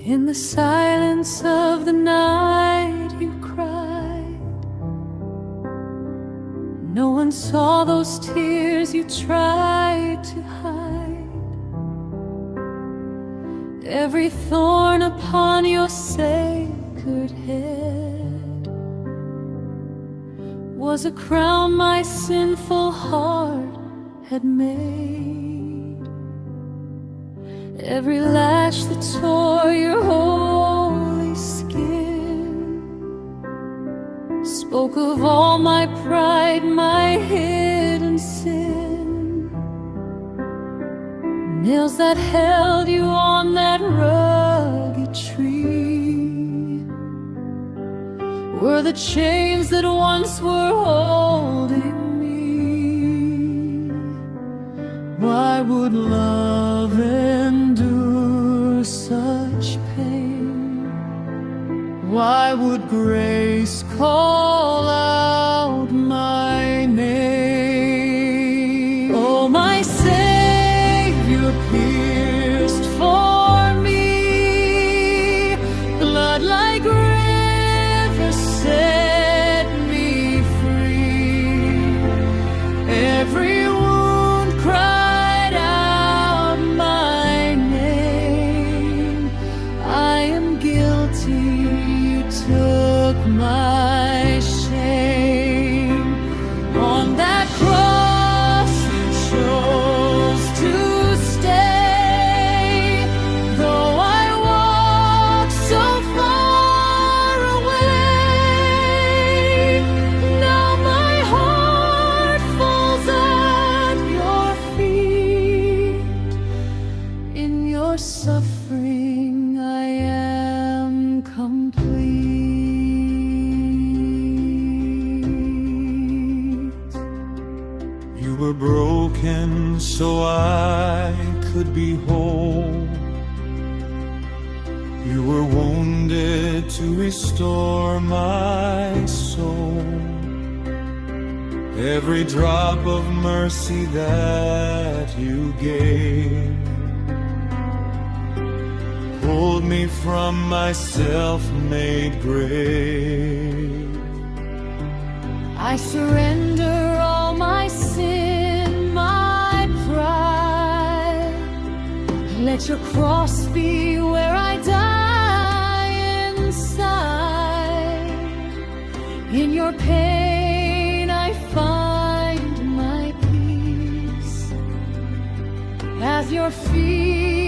In the silence of the night you cried. No one saw those tears you tried to hide. Every thorn upon your sacred head was a crown my sinful heart had made. Every lash that tore your holy skin spoke of all my pride, my hidden sin. Nails that held you on that rugged tree were the chains that once were holding me. Why would love endure such pain? Why would grace call out my name? Oh, my Savior pierced for me, blood like rivers set me free. Every wound cried out my name. I am guilty, you took my shame. On that cross you chose to stay. Though I walk so far away, now my heart falls at your feet. In your suffering I am complete. You were broken so I could be whole. You were wounded to restore my soul. Every drop of mercy that you gave pulled me from my self-made grave. I surrender all my sin, my pride. Let your cross be where I die inside. In your pain I find my peace. As your feet